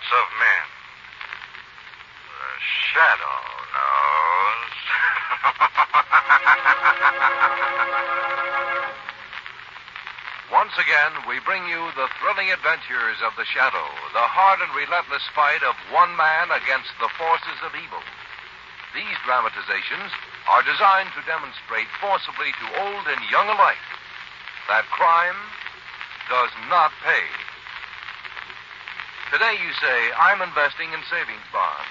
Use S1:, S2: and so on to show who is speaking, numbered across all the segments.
S1: of men. The shadow knows.
S2: Once again, we bring you the thrilling adventures of the Shadow, the hard and relentless fight of one man against the forces of evil. These dramatizations are designed to demonstrate forcibly to old and young alike that crime does not pay. Today you say, I'm investing in savings bonds.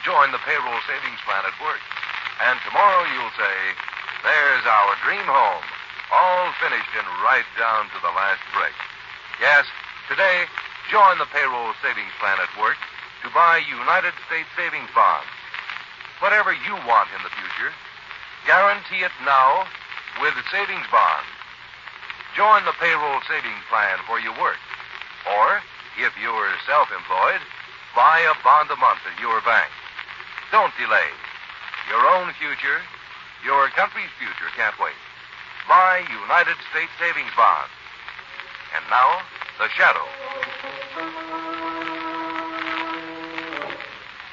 S2: Join the payroll savings plan at work. And tomorrow you'll say, there's our dream home, all finished and right down to the last brick. Yes, today, join the payroll savings plan at work to buy United States savings bonds. Whatever you want in the future, guarantee it now with savings bonds. Join the payroll savings plan where you work. Or, if you're self-employed, buy a bond a month at your bank. Don't delay. Your own future, your country's future can't wait. Buy United States savings bonds. And now, The Shadow.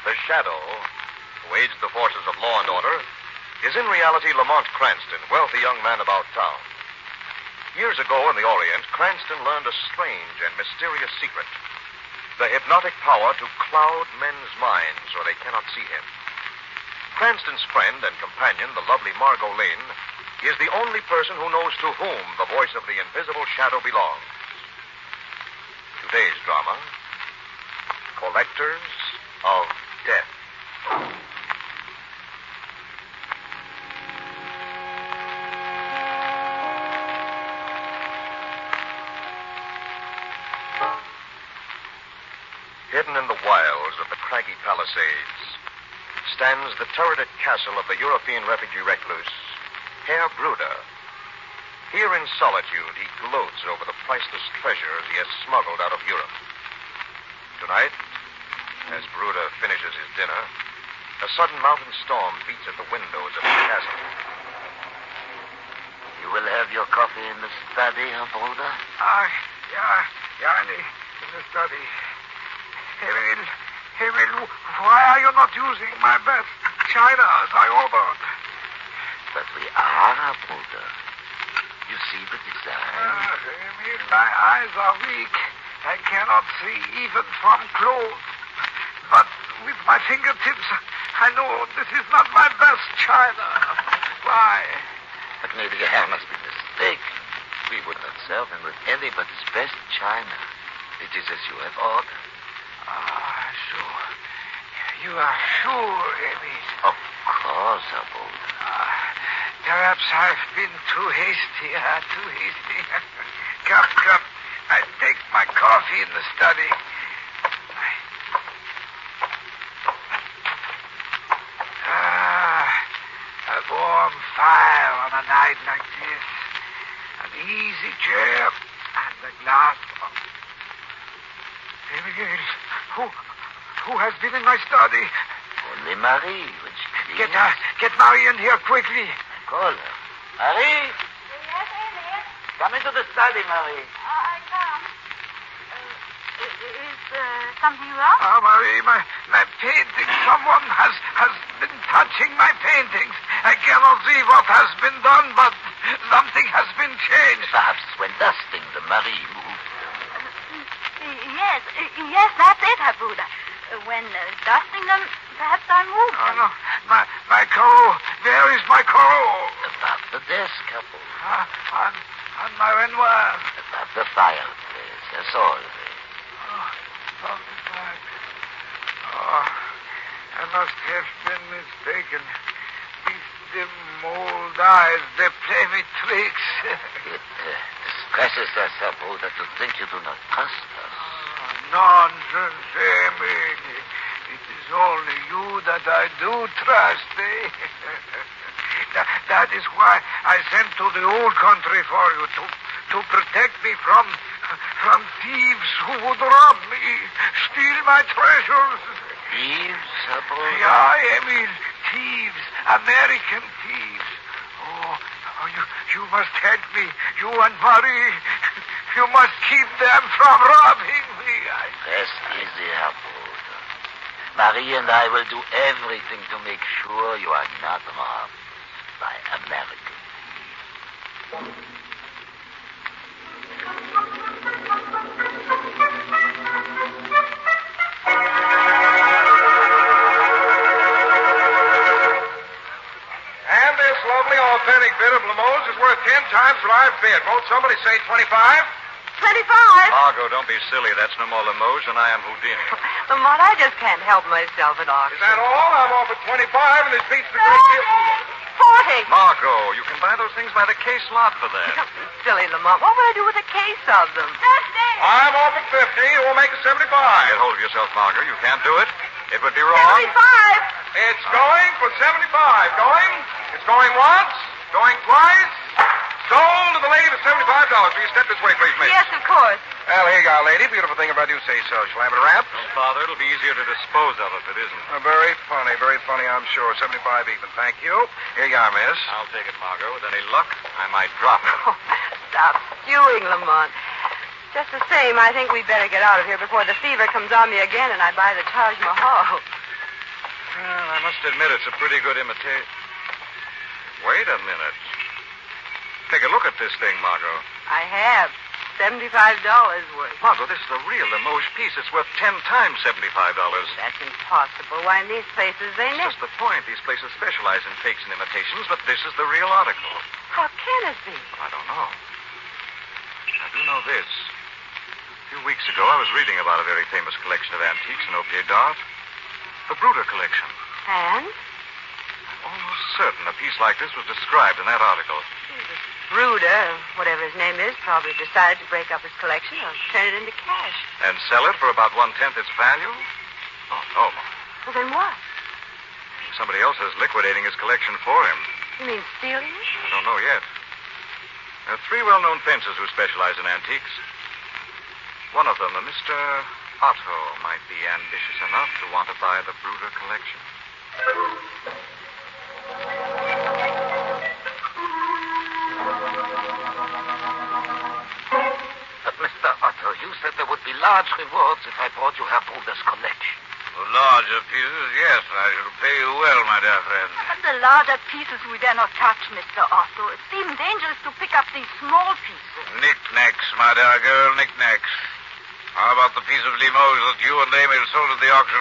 S3: The Shadow, who aids the forces of law and order, is in reality Lamont Cranston, wealthy young man about town. Years ago in the Orient, Cranston learned a strange and mysterious secret. The hypnotic power to cloud men's minds so they cannot see him. Cranston's friend and companion, the lovely Margot Lane, is the only person who knows to whom the voice of the invisible shadow belongs. Today's drama, Collectors of Death. Hidden in the wilds of the craggy Palisades stands the turreted castle of the European refugee recluse, Herr Bruder. Here in solitude, he gloats over the priceless treasures he has smuggled out of Europe. Tonight, as Bruder finishes his dinner, a sudden mountain storm beats at the windows of the castle.
S4: You will have your coffee in the study, Herr Bruder?
S5: Yeah, in the study. Emil, why are you not using my best china as I ordered?
S4: But we are, Herr Bruder. You see the design?
S5: Emil, my eyes are weak. I cannot see even from close. But with my fingertips, I know this is not my best china. Why?
S4: But maybe your Herr must be mistaken. We would not serve him with anybody's best china. It is as you have ordered.
S5: Sure. You are sure, Emil?
S4: Of course, Herr Bruder.
S5: Perhaps I've been too hasty. Come. I take my coffee in the study. A warm fire on a night like this. An easy chair and a glass of... Emil, who has been in my study?
S4: Only Marie, when she cleans.
S5: Get Marie in here quickly.
S4: Call her. Marie?
S6: Yes, Emil?
S4: Come into the study, Marie.
S6: I come. Is something wrong?
S5: Marie, my painting. Someone has been touching my paintings. I cannot see what has been done, but something has been changed.
S4: Perhaps when dusting, the Marie moved.
S6: Yes, that's it, Herr Bruder. When dusting them, perhaps I moved them.
S5: No. My coal. Where is my coal?
S4: Above the desk, Herr Bruder.
S5: On my armoire.
S4: Above the fireplace, as always.
S5: Above the back. I must have been mistaken. These dim old eyes, they play me tricks.
S4: It distresses us, Herr Bruder, to think you do not trust us.
S5: Nonsense, Emil. It is only you that I do trust, eh? That is why I sent to the old country for you, to protect me from thieves who would rob me, steal my treasures.
S4: Thieves, Herr Bruder?
S5: Yeah, Emil, thieves, American thieves. You must help me, you and Marie. You must keep them from robbing me.
S4: Rest easy, Herr Bruder. Marie and I will do everything to make sure you are not robbed by American thieves.
S2: And this lovely authentic bit of Limoges is worth 10 times what I've bid. Won't somebody say 25?
S6: 25?
S3: Margot, don't be silly. That's no more Limoges than I am Houdini.
S7: Lamont, I just can't help myself at auction.
S2: Is that all? I'm off at 25, and this beats the great deal.
S7: 40.
S3: Margot, you can buy those things by the case lot for that.
S7: Silly Lamont. What would I do with a case of them?
S6: 50.
S2: I'm off at 50. We'll make it 75.
S3: Get hold of yourself, Margot. You can't do it. It would be wrong.
S6: 75.
S2: It's going for 75. Going. It's going once. Going twice. Sold to the lady for $75. Will you step this way, please, miss?
S7: Yes, of course.
S2: Well, here you go, lady. Beautiful thing if I do say so. Shall I have it wrapped?
S3: Father, it'll be easier to dispose of if it isn't.
S2: Very funny, I'm sure. 75 even. Thank you. Here you are, miss.
S3: I'll take it, Margot. With any luck, I might drop it.
S7: Oh, stop stewing, Lamont. Just the same, I think we'd better get out of here before the fever comes on me again and I buy the Taj Mahal.
S3: Well, I must admit it's a pretty good imitation. Wait a minute. Take a look at this thing, Margot.
S7: I have. $75 worth.
S3: Margot, this is a real Limoges piece. It's worth 10 times $75.
S7: That's impossible. Why, in these places, they
S3: That's
S7: never...
S3: just the point. These places specialize in fakes and imitations, but this is the real article.
S7: How can it be?
S3: I don't know. I do know this. A few weeks ago, I was reading about a very famous collection of antiques in Objet d'Art. The Bruder collection.
S7: And?
S3: I'm almost certain a piece like this was described in that article.
S7: Bruder, whatever his name is, probably decided to break up his collection or turn it into cash.
S3: And sell it for about 1/10 its value? Oh, no.
S7: Well, then what?
S3: Somebody else is liquidating his collection for him.
S7: You mean stealing it?
S3: I don't know yet. There are 3 well-known fencers who specialize in antiques. One of them, a Mr. Otto, might be ambitious enough to want to buy the Bruder collection.
S4: But, Mr. Otto, you said there would be large rewards if I bought you Herr Bruder's collection.
S5: For larger pieces, yes, I shall pay you well, my dear friend.
S6: But the larger pieces we dare not touch, Mr. Otto. It seems dangerous to pick up these small pieces.
S5: Knickknacks, my dear girl, knickknacks. How about the piece of Limoges that you and Emil sold at the auction?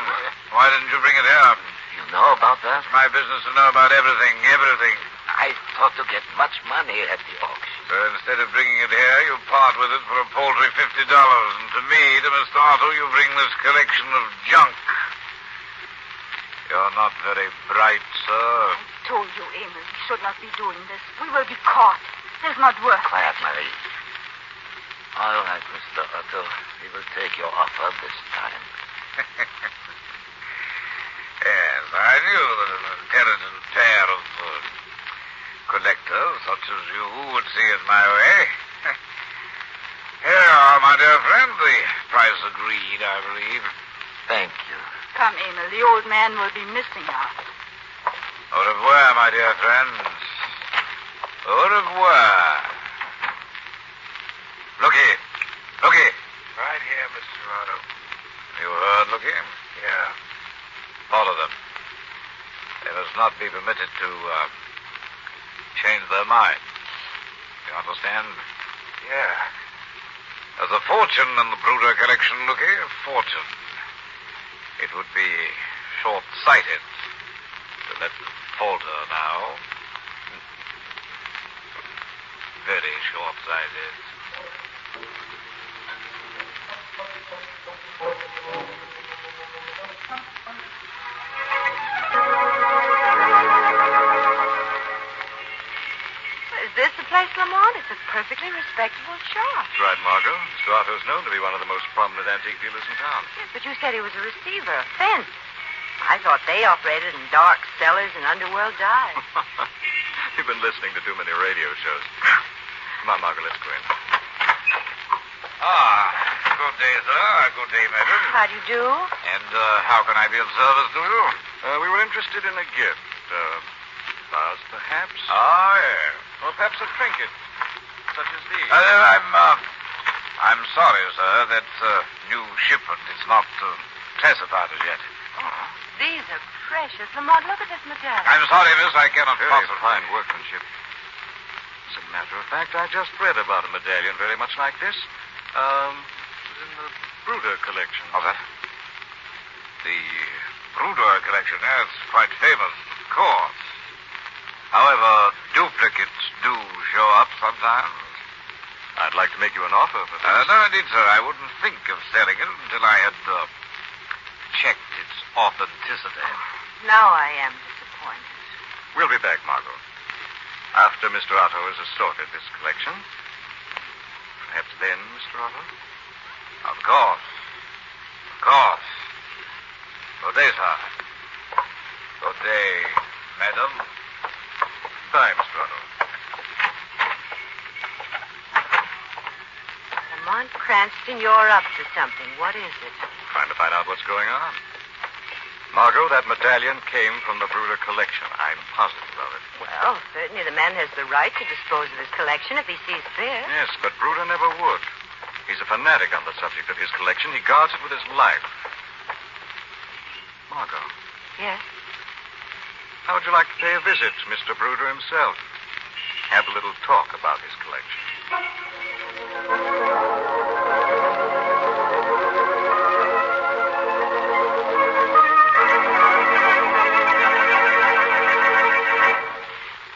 S5: Why didn't you bring it here?
S4: You know about that?
S5: It's my business to know about everything.
S4: I thought to get much money at the auction.
S5: So instead of bringing it here, you part with it for a paltry $50. And to me, to Mr. Otto, you bring this collection of junk. You're not very bright, sir.
S6: I told you, Emil, we should not be doing this. We will be caught. It is not worth it.
S4: Quiet, Marie. All right, Mr. Otto. We will take your offer this time.
S5: Yes, I knew that an intelligent pair of collectors such as you would see it my way. Here are, my dear friend, the price agreed, I believe.
S4: Thank you.
S6: Come, Emil, the old man will be missing us.
S5: Au revoir, my dear friends. Au revoir. Looky. Right here, Mr. Otto. You heard, Looky? Yeah. Follow them. They must not be permitted to change their mind. You understand? Yeah. There's a fortune in the Bruder collection, Looky. A fortune. It would be short-sighted to let them falter now. Very short-sighted.
S7: Is this the place, Lamont? It's a perfectly respectable shop.
S3: That's right, Margot. Mr. Otto's known to be one of the most prominent antique dealers in town.
S7: Yes, but you said he was a receiver, a fence. I thought they operated in dark cellars and underworld dives.
S3: You've been listening to too many radio shows. Come on, Margot, let's go in.
S5: Good day, sir. Good day, madam.
S7: How do you do?
S5: And how can I be of service to you?
S3: We were interested in a gift. Flowers, perhaps?
S5: Yes.
S3: Or perhaps a trinket, such as these.
S5: I'm sorry, sir, that new shipment is not classified as yet.
S3: Oh.
S7: These are precious. Lamont, look at this medallion.
S5: I'm sorry, miss, I cannot
S2: Very
S5: possibly.
S2: fine workmanship. As a matter of fact, I just read about a medallion very much like this. It was in the Bruder collection.
S5: Oh, that? The Bruder collection, that's quite famous, of course. However, duplicates do show up sometimes.
S2: I'd like to make you an offer for this.
S5: No, indeed, sir. I wouldn't think of selling it until I had checked its authenticity.
S7: Now I am disappointed.
S2: We'll be back, Margot. After Mr. Otto has assorted this collection. Perhaps then, Mr. Otto?
S5: Of course. Of course. Good day, sir. Good day, madam.
S2: Bye, Mr. Otto.
S7: Lamont Cranston, you're up to something. What is it?
S2: Trying to find out what's going on. Margot, that medallion came from the Bruder collection. I'm positive of it.
S7: Well, certainly the man has the right to dispose of his collection if he sees fit.
S2: Yes, but Bruder never would. He's a fanatic on the subject of his collection. He guards it with his life. Margot,
S7: Yes?
S2: how would you like to pay a visit to Mr. Bruder himself? Have a little talk about his collection.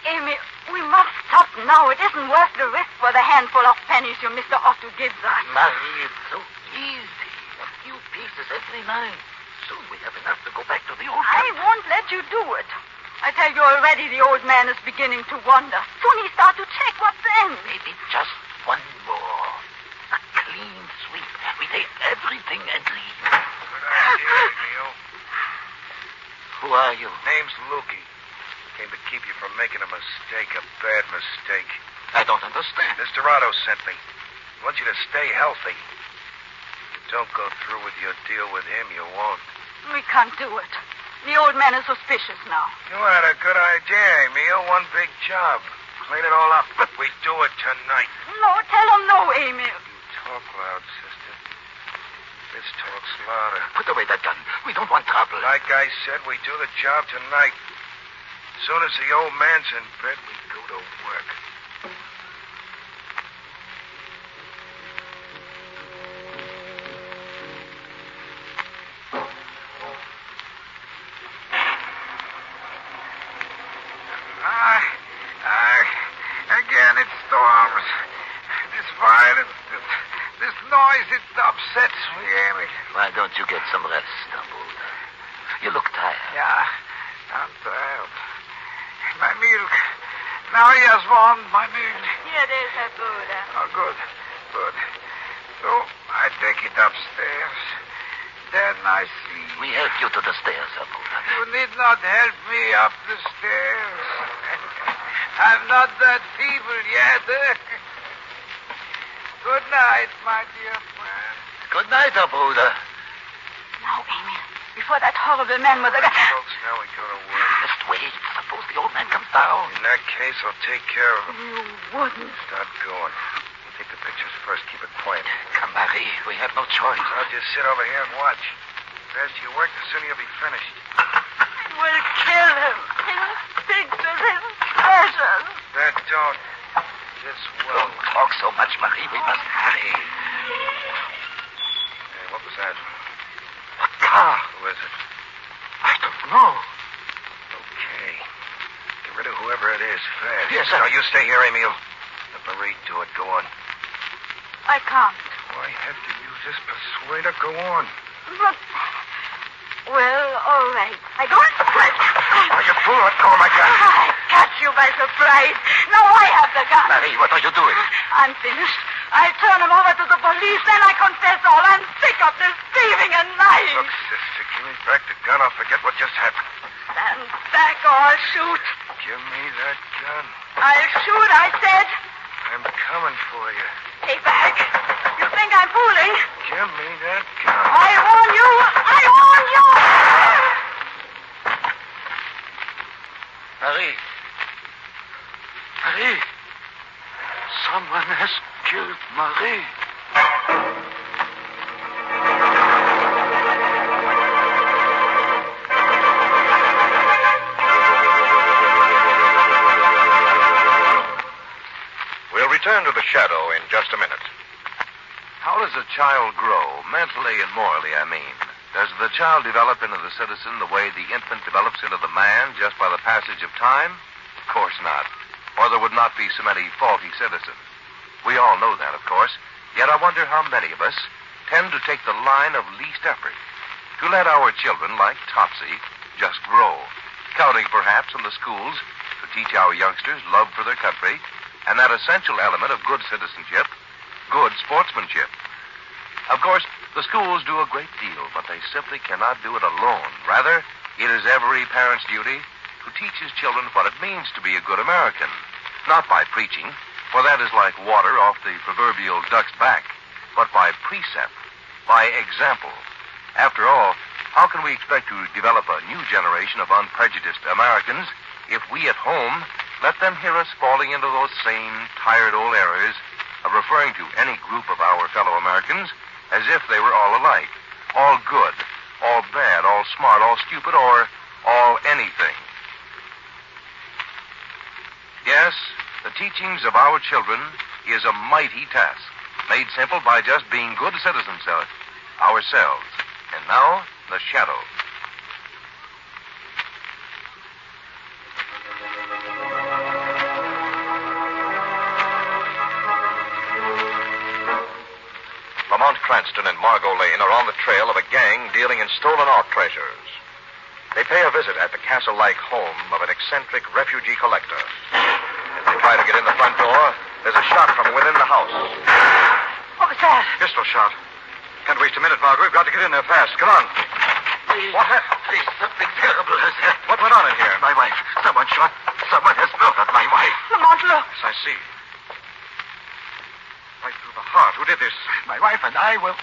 S6: Amy, we must stop now. It isn't worth the risk for the handful of pennies your Mr. Otto gives us.
S4: Marie, it's so easy. A few pieces every night. Soon we have enough to go back to the old
S6: I won't let you do it. I tell you already the old man is beginning to wonder. Soon he start to check what then.
S4: Maybe just one more. A clean sweep. We take everything and leave.
S5: Good idea, Emil.
S4: Who are you?
S5: Name's Lukey. Came to keep you from making a mistake, a bad mistake.
S4: I don't understand.
S5: Mr. Otto sent me. He wants you to stay healthy. If you don't go through with your deal with him, you won't.
S6: We can't do it. The old man is suspicious now.
S5: You had a good idea, Emil. One big job. Clean it all up. But we do it tonight.
S6: No, tell him no, Amy.
S5: You talk loud, sister. This talks louder.
S4: Put away that gun. We don't want trouble.
S5: Like I said, we do the job tonight. As soon as the old man's in bed, we go to work. Again, it storms. This violence, this noise, it upsets me, Amy.
S4: Why don't you get some rest, Buddha? You look tired.
S5: Yeah, I'm tired. My milk. Now he has warmed my milk.
S6: Here, there's her Buddha.
S5: Oh, good. Good. So I take it upstairs. Then I sleep.
S4: We help you to the stairs, Buddha.
S5: You need not help me up the stairs. I'm not that feeble yet. Good night, my dear friend.
S4: Good night, Buddha.
S6: Now, Amy, before that horrible man with the gun.
S5: Folks, now we go to work.
S4: Just wait. Suppose the old man comes down.
S5: In that case, I'll take care of him.
S6: You wouldn't.
S5: Start going. We'll take the pictures first. Keep it quiet.
S4: Come, Marie. We have no choice.
S5: I'll just sit over here and watch. The faster you work, the sooner you'll be finished.
S6: We'll kill him. His pictures, his treasures.
S5: That don't. This will.
S4: Don't talk so much, Marie. We must hurry.
S5: Hey, what was that?
S4: What car?
S5: Who is it?
S4: I don't know.
S5: Okay. Get rid of whoever it is fast.
S4: Yes, sir.
S5: Now, you stay here, Emil. Let Marie do it. Go on.
S6: I can't.
S5: Why have to use this persuader? Go on.
S6: But, well, all right. I don't...
S5: Oh, you fool. Let go of my gun.
S6: I catch you by surprise. Now I have the gun.
S4: Marie, what are you doing?
S6: I'm finished. I turn him over to the police, then I confess all. I'm sick of this thieving and lying.
S5: Look, sister, give me back the gun. I'll forget what just happened.
S6: Stand back or I'll shoot.
S5: Give me that gun.
S6: I'll shoot, I said.
S5: I'm coming for you.
S6: Stay back. You think I'm fooling?
S5: Give me that gun.
S6: I warn you. I warn you.
S4: Marie. Marie. Someone has killed Marie.
S3: return to the shadow in just a minute.
S2: How does a child grow, mentally and morally, I mean? Does the child develop into the citizen the way the infant develops into the man just by the passage of time? Of course not. Or there would not be so many faulty citizens. We all know that, of course. Yet I wonder how many of us tend to take the line of least effort. To let our children, like Topsy, just grow. Counting perhaps on the schools to teach our youngsters love for their country and that essential element of good citizenship, good sportsmanship. Of course, the schools do a great deal, but they simply cannot do it alone. Rather, it is every parent's duty to teach his children what it means to be a good American. Not by preaching, for that is like water off the proverbial duck's back, but by precept, by example. After all, how can we expect to develop a new generation of unprejudiced Americans if we at home let them hear us falling into those same tired old errors of referring to any group of our fellow Americans as if they were all alike, all good, all bad, all smart, all stupid, or all anything? Yes, the teachings of our children is a mighty task, made simple by just being good citizens ourselves. And now, the shadow.
S3: Lamont Cranston and Margot Lane are on the trail of a gang dealing in stolen art treasures. They pay a visit at the castle-like home of an eccentric refugee collector. As they try to get in the front door, there's a shot from within the house.
S7: What was that?
S3: Pistol shot. Can't waste a minute, Margot. We've got to get in there fast. Come on. What happened?
S4: Something terrible has happened.
S3: What went on in here?
S4: My wife. Someone shot. Someone has murdered my wife.
S7: Lamont, look.
S3: Yes, I see. Right through the heart. Who did this?
S4: My wife and I were...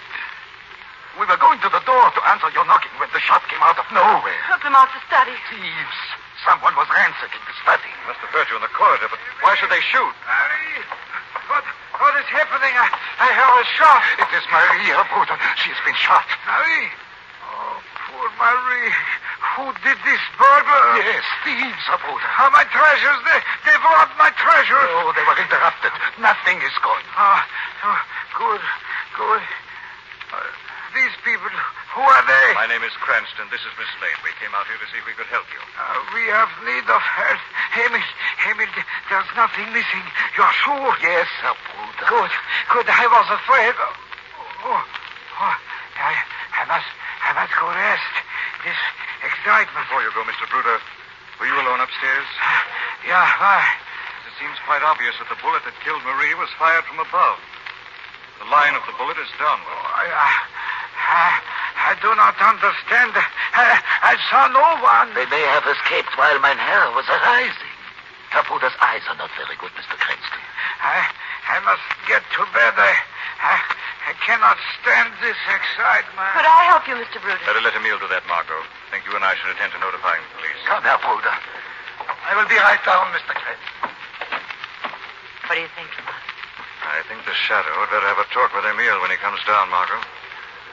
S4: We were going to the door to answer your knocking when the shot came out of nowhere.
S7: Look, Lamont, the study.
S4: Thieves. Someone was ransacking the study.
S3: Must have heard you in the corridor, but why should they shoot?
S5: Marie, what is happening? I heard a shot.
S4: It is Marie, her brother. She has been shot.
S5: Marie? Oh, poor Marie. Who did this burglary?
S4: Yes, thieves, her brother.
S5: Oh, my treasures. They robbed my treasures.
S4: Oh, they were interrupted. Nothing is gone.
S5: Good. These people, who are they?
S3: My name is Cranston. This is Miss Lane. We came out here to see if we could help you.
S5: We have need of help. Emil, there's nothing missing. You're sure?
S4: Yes, her brother.
S5: Good. I was afraid. I must go rest. This excitement.
S3: Before you go, Mr. Bruder, were you alone upstairs?
S5: Yeah, why?
S3: It seems quite obvious that the bullet that killed Marie was fired from above. The line of the bullet is downward.
S5: I do not understand. I saw no one.
S4: They may have escaped while mein Herr was arising. Her brother's eyes are not very good, Mr. Cranston.
S5: I must get to bed. I cannot stand this excitement.
S7: Could I help you, Mr. Bruder?
S3: Better let Emile do that, Margot. I think you and I should attend to notifying the police.
S4: Come, Herr Bruder. I will be right down, Mr. Cranston.
S7: What do you think, Lamont?
S3: I think the shadow had better have a talk with Emile when he comes down, Margot.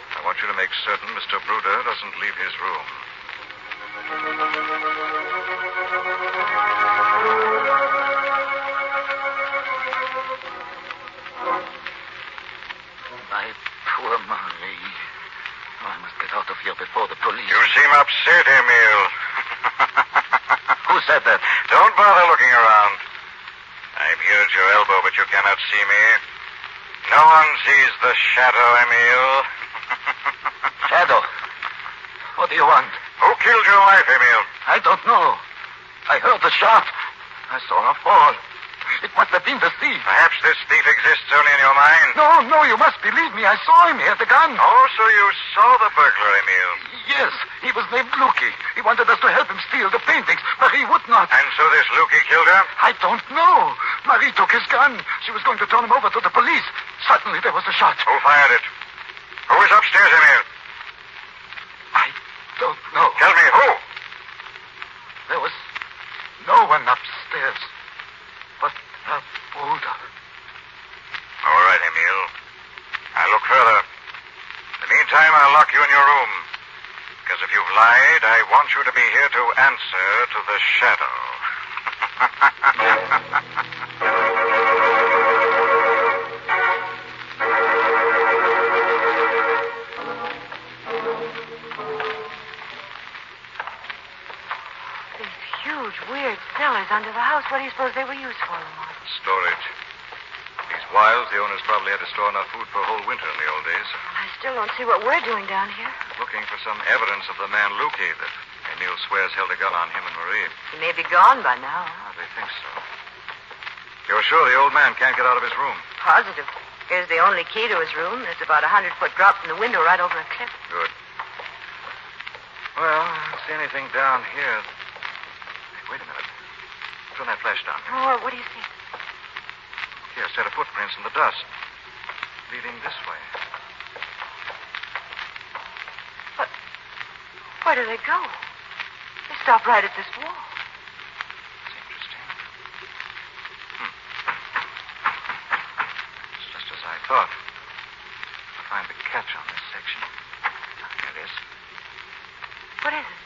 S3: I want you to make certain Mr. Bruder doesn't leave his room.
S4: My poor Marie. I must get out of here before the police.
S1: You seem upset, Emile.
S4: Who said that?
S1: Don't bother looking around. I'm here at your elbow, but you cannot see me. No one sees the shadow, Emile.
S4: Shadow. What do you want?
S1: Who killed your wife, Emile?
S4: I don't know. I heard the shot. I saw her fall. It must have been the thief.
S1: Perhaps this thief exists only in your mind.
S4: No, you must believe me. I saw him. He had the gun.
S1: Oh, so you saw the burglar, Emile.
S4: Yes, he was named Lukey. He wanted us to help him steal the paintings. Marie would not.
S1: And so this Lukey killed her?
S4: I don't know. Marie took his gun. She was going to turn him over to the police. Suddenly there was a shot.
S1: Who fired it? Who is upstairs, Emile?
S4: I don't know.
S1: Tell me, who?
S4: There was no one upstairs but her brother.
S1: All right, Emile. I'll look further. In the meantime, I'll lock you in your room. Because if you've lied, I want you to be here to answer to the shadow.
S7: under the house. What do you suppose they were used for, Lamont?
S1: Storage. These wilds, the owners probably had to store enough food for a whole winter in the old days.
S7: I still don't see what we're doing down here.
S1: Looking for some evidence of the man Lukey that Emil swears held a gun on him and Marie.
S7: He may be gone by now.
S1: Ah, they think so. You're sure the old man can't get out of his room?
S7: Positive. Here's the only key to his room. It's about 100-foot drop from the window right over a cliff.
S1: Good. Well, I don't see anything down here. Hey, wait a minute. Turn that flash down.
S7: Oh, what do you see?
S1: Here, a set of footprints in the dust. Leading this way.
S7: But where do they go? They stop right at this wall.
S1: That's interesting. It's just as I thought. I'll find the catch on this section. Here it is.
S7: What is it?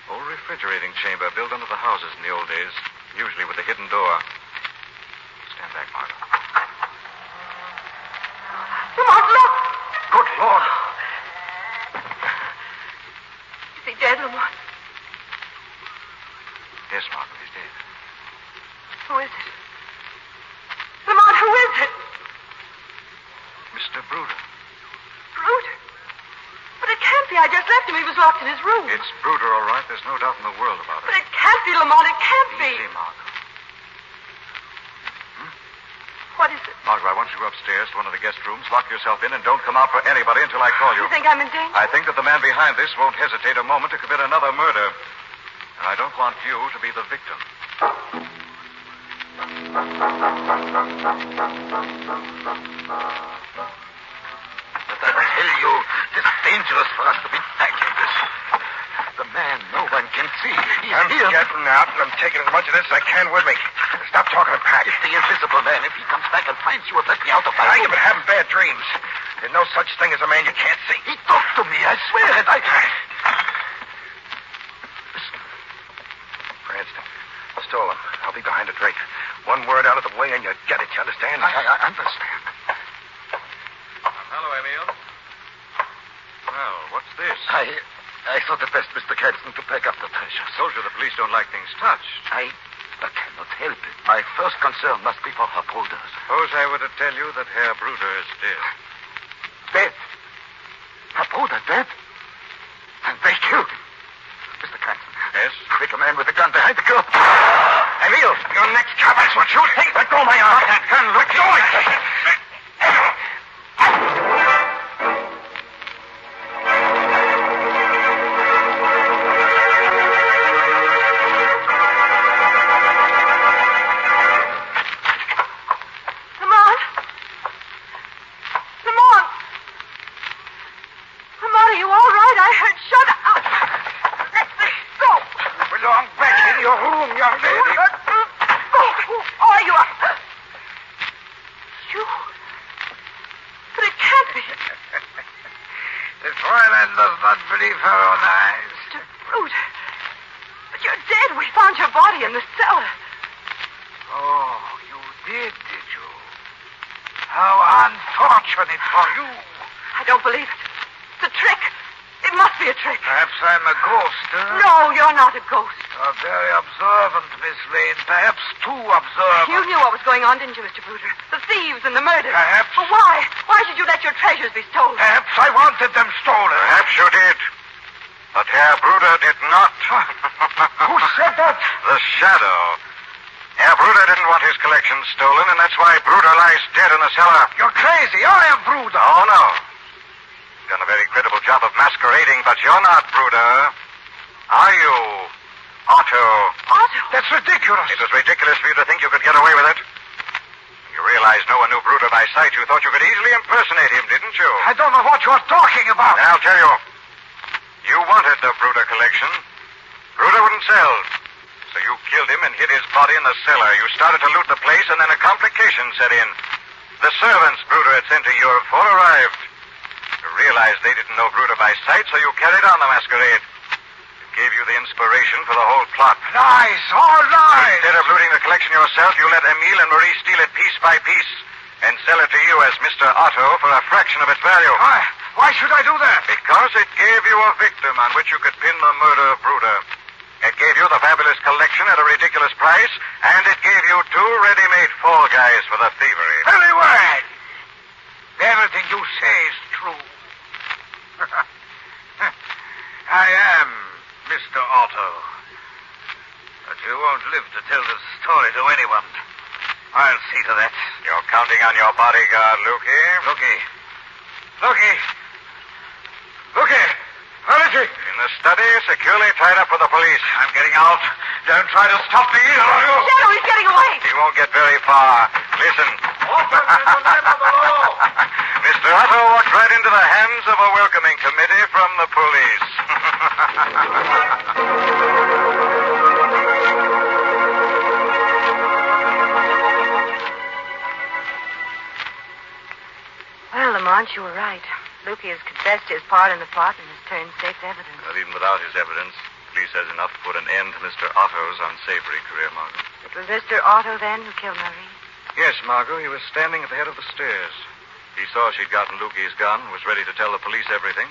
S1: Old refrigerating chamber built under the houses in the old days, usually with a hidden door. Stand back, Margot.
S7: Lamont, look!
S1: Good Lord!
S7: Is he dead, Lamont?
S1: Yes, Margot, he's dead.
S7: Who is it? Lamont, who is it?
S1: Mr. Bruder.
S7: Bruder? But it can't be. I just left him. He was locked in his room.
S1: It's Bruder, all right. There's no doubt in the world about
S7: But
S1: it.
S7: it can't be, Lamont. It can't be.
S1: Easy, Margot.
S7: What is it?
S1: Margot, I want you upstairs to one of the guest rooms. Lock yourself in and don't come out for anybody until I call you.
S7: You think I'm in danger?
S1: I think that the man behind this won't hesitate a moment to commit another murder. And I don't want you to be the victim.
S4: But I tell you, it's dangerous for us to be packing this. The man no one can see. He's
S5: I'm
S4: here.
S5: getting out, and I'm taking as much of this as I can with me. Stop talking and pack.
S4: It's the invisible man. If he comes back and finds you, will let me out of my
S5: I
S4: room.
S5: have been having bad dreams. There's no such thing as a man you can't see.
S4: He talked to me, I swear it. Listen.
S5: Cranston, stole him. I'll be behind the drake. One word out of the way and you get it, you understand?
S4: I understand.
S1: Hello, Emil. Well, what's this?
S4: I thought it best, Mr. Cranston, to pack up the treasure.
S1: Told you the police don't like things touched.
S4: I cannot help it. My first concern must be for her brothers.
S1: Suppose I were to tell you that Herr Bruder is dead.
S4: Dead? Her brother dead? And they killed him. Mr. Cranston.
S1: Yes?
S4: Quick, a man with a gun behind the curtain.
S5: Emil, your next job, that's what you think. Let go of my arm. That gun, let go of it.
S7: Lamont? Lamont? Lamont, are you all right? I heard shut up. Let me go.
S5: Belong back in your room, young lady.
S7: Go. Who are you? You? But it can't be.
S5: The Fräulein does not believe her own eyes.
S7: Mr. Bruder. But you're dead. We found your body in the cellar.
S5: Oh, you did you? How unfortunate for you.
S7: I don't believe it. It's a trick. It must be a trick.
S5: Perhaps I'm a ghost, huh?
S7: No, you're not a ghost.
S5: You're very observant, Miss Lane. Perhaps too observant.
S7: You knew what was going on, didn't you, Mr. Bruder? The thieves and the murder.
S5: Perhaps.
S7: But why? Why should you let your treasures be stolen?
S5: Perhaps I wanted them stolen.
S1: Perhaps you did. But Herr Bruder did not.
S5: Who said that?
S1: The shadow. Herr Bruder didn't want his collection stolen, and that's why Bruder lies dead in the cellar.
S5: You're crazy. I am Bruder.
S1: Oh, no. Done a very credible job of masquerading, but you're not Bruder. Are you, Otto?
S7: Otto?
S5: That's ridiculous.
S1: It was ridiculous for you to think you could get away with it. You realized no one knew Bruder by sight. You thought you could easily impersonate him, didn't you?
S5: I don't know what you're talking about.
S1: And I'll tell you. You wanted the Bruder collection. Bruder wouldn't sell. So you killed him and hid his body in the cellar. You started to loot the place, and then a complication set in. The servants Bruder had sent to Europe for arrived. You realized they didn't know Bruder by sight, so you carried on the masquerade. It gave you the inspiration for the whole plot.
S5: Lies, all lies.
S1: Instead of looting the collection yourself, you let Emile and Marie steal it piece by piece and sell it to you as Mr. Otto for a fraction of its value.
S5: Why should I do that?
S1: Because it gave you a victim on which you could pin the murder of Bruder. It gave you the fabulous collection at a ridiculous price, and it gave you 2 ready-made fall guys for the thievery.
S5: Very well. Everything you say is true. I am Mr. Otto. But you won't live to tell the story to anyone. I'll see to that.
S1: You're counting on your bodyguard, Lukey.
S5: Looky. Where is he?
S1: In the study, securely tied up for the police.
S5: I'm getting out. Don't try to stop me either of you.
S6: Shadow, he's getting away.
S1: He won't get very far. Listen. Mr. Otto walked right into the hands of a welcoming committee from the police.
S7: Well, Lamont, you were right. Lukey has confessed his part in the plot and has turned state's evidence.
S1: But even without his evidence, the police has enough to put an end to Mr. Otto's unsavory career, Margot.
S7: It was Mr. Otto, then, who killed Marie?
S1: Yes, Margot. He was standing at the head of the stairs. He saw she'd gotten Lukey's gun, was ready to tell the police everything.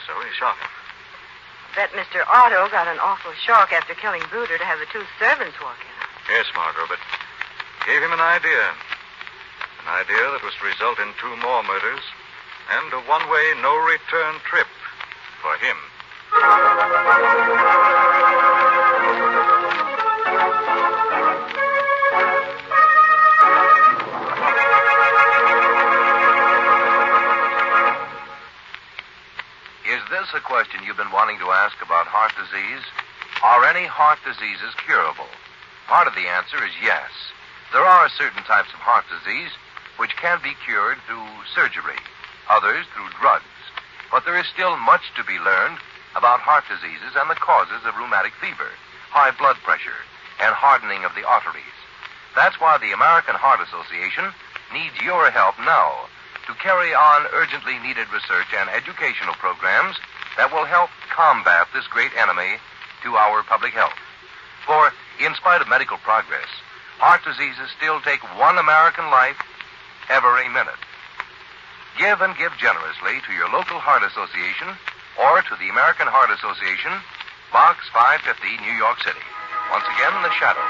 S1: So he shot her.
S7: I bet Mr. Otto got an awful shock after killing Bruder to have the 2 servants walk in.
S1: Yes, Margot, but gave him an idea. An idea that was to result in 2 more murders and a one-way, no-return trip for him.
S2: Is this a question you've been wanting to ask about heart disease? Are any heart diseases curable? Part of the answer is yes. There are certain types of heart disease which can be cured through surgery, others through drugs. But there is still much to be learned about heart diseases and the causes of rheumatic fever, high blood pressure, and hardening of the arteries. That's why the American Heart Association needs your help now to carry on urgently needed research and educational programs that will help combat this great enemy to our public health. For, in spite of medical progress, heart diseases still take 1 American life every minute. Give and give generously to your local heart association or to the American Heart Association, Box 550, New York City. Once again, The Shadow.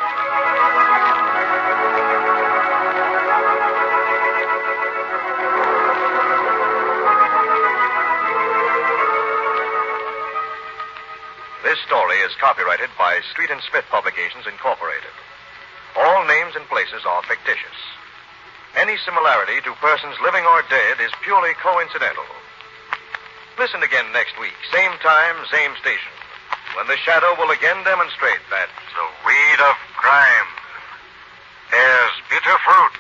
S3: This story is copyrighted by Street and Smith Publications, Incorporated. All names and places are fictitious. Any similarity to persons living or dead is purely coincidental. Listen again next week, same time, same station, when The Shadow will again demonstrate that
S1: The weed of crime bears bitter fruit.